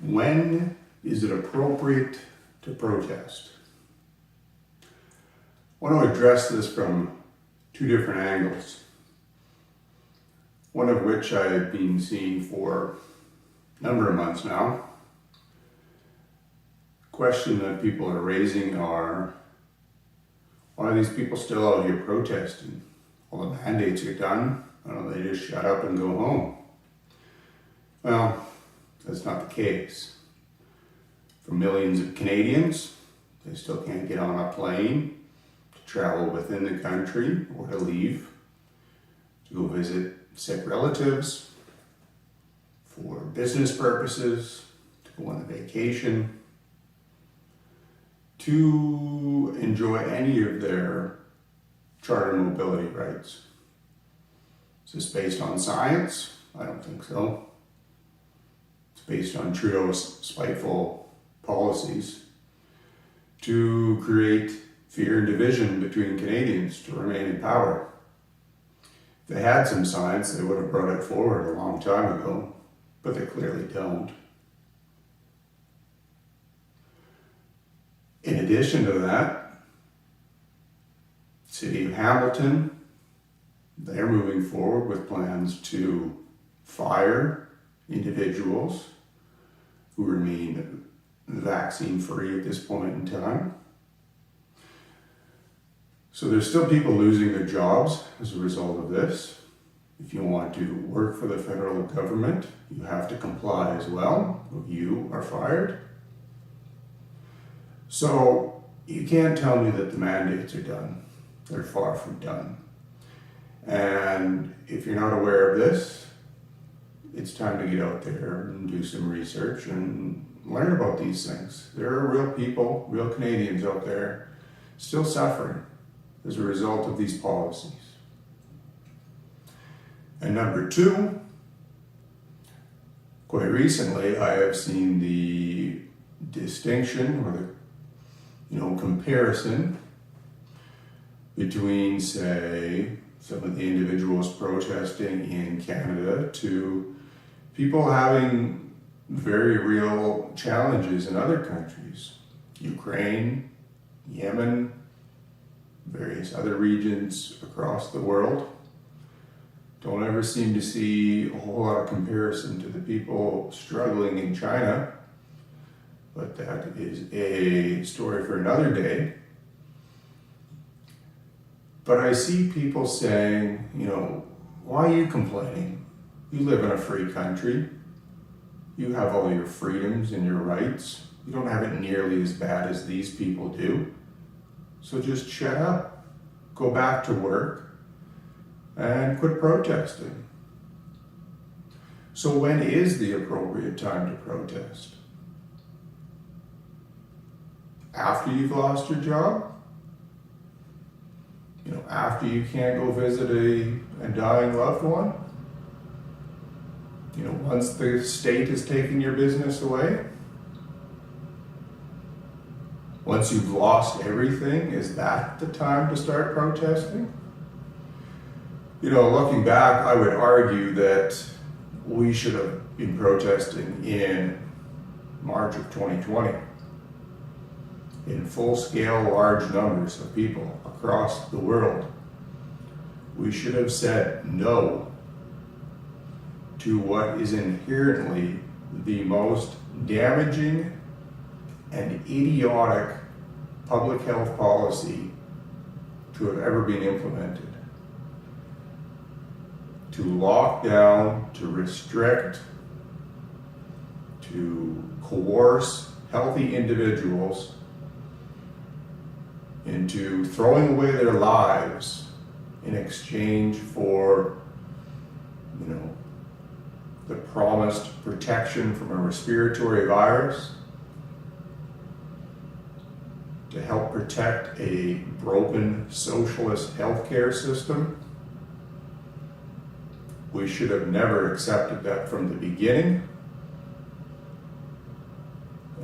When is it appropriate to protest? I want to address this from two different angles. One of which I've been seeing for a number of months now. The question that people are raising are, why are these people still out here protesting? All the mandates are done, why don't they just shut up and go home? Well, that's not the case. For millions of Canadians, they still can't get on a plane to travel within the country or to leave, to go visit sick relatives, for business purposes, to go on a vacation, to enjoy any of their charter mobility rights. Is this based on science? I don't think so. It's based on Trudeau's spiteful policies to create fear and division between Canadians to remain in power. If they had some science, they would have brought it forward a long time ago, but they clearly don't. In addition to that, City of Hamilton, they're moving forward with plans to fire individuals who remain vaccine-free at this point in time. So there's still people losing their jobs as a result of this. If you want to work for the federal government, you have to comply as well, or you are fired. So you can't tell me that the mandates are done. They're far from done. And if you're not aware of this, it's time to get out there and do some research and learn about these things. There are real people, real Canadians out there still suffering as a result of these policies. And number two, quite recently I have seen the distinction or the comparison between, say, some of the individuals protesting in Canada to people having very real challenges in other countries. Ukraine, Yemen, various other regions across the world. Don't ever seem to see a whole lot of comparison to the people struggling in China, but that is a story for another day. But I see people saying, why are you complaining? You live in a free country. You have all your freedoms and your rights. You don't have it nearly as bad as these people do. So just shut up, go back to work, and quit protesting. So when is the appropriate time to protest? After you've lost your job? After you can't go visit a dying loved one? Once the state has taken your business away? Once you've lost everything, is that the time to start protesting? Looking back, I would argue that we should have been protesting in March of 2020. In full-scale, large numbers of people across the world. We should have said no to what is inherently the most damaging and idiotic public health policy to have ever been implemented. To lock down, to restrict, to coerce healthy individuals into throwing away their lives in exchange for, the promised protection from a respiratory virus, to help protect a broken socialist healthcare system. We should have never accepted that from the beginning.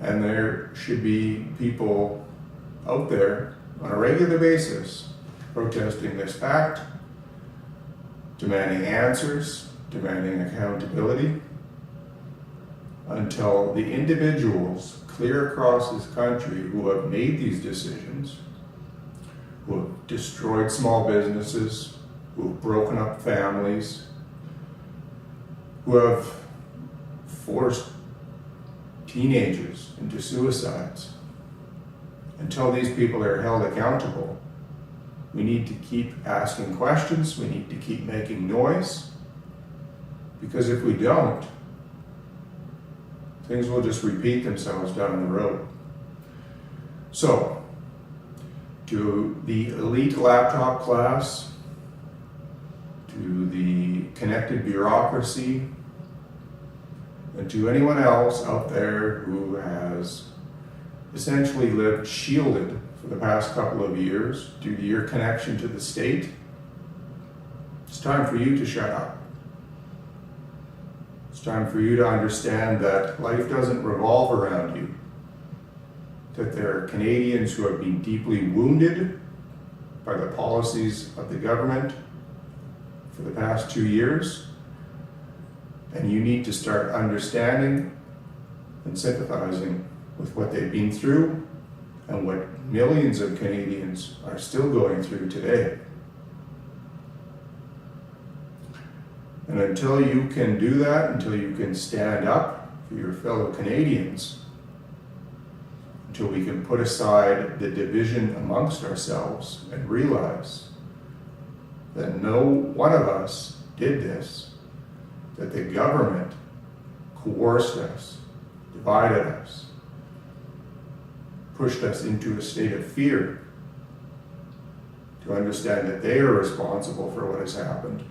And there should be people out there on a regular basis protesting this fact, demanding answers, demanding accountability, until the individuals clear across this country who have made these decisions, who have destroyed small businesses, who have broken up families, who have forced teenagers into suicides. Until these people are held accountable, we need to keep asking questions, we need to keep making noise, because if we don't, things will just repeat themselves down the road. So, to the elite laptop class, to the connected bureaucracy, and to anyone else out there who has essentially lived shielded for the past couple of years due to your connection to the state, it's time for you to shut up. It's time for you to understand that life doesn't revolve around you, that there are Canadians who have been deeply wounded by the policies of the government for the past 2 years, and you need to start understanding and sympathizing with what they've been through and what millions of Canadians are still going through today. And until you can do that, until you can stand up for your fellow Canadians, until we can put aside the division amongst ourselves and realize that no one of us did this, that the government coerced us, divided us, pushed us into a state of fear, to understand that they are responsible for what has happened,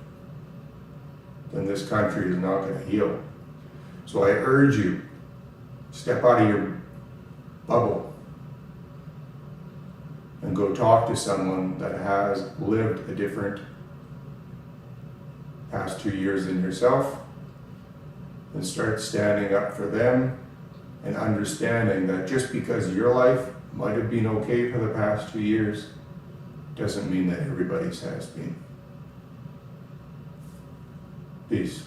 then this country is not going to heal. So I urge you, step out of your bubble and go talk to someone that has lived a different past 2 years than yourself, and start standing up for them and understanding that just because your life might have been okay for the past 2 years doesn't mean that everybody's has been. Peace.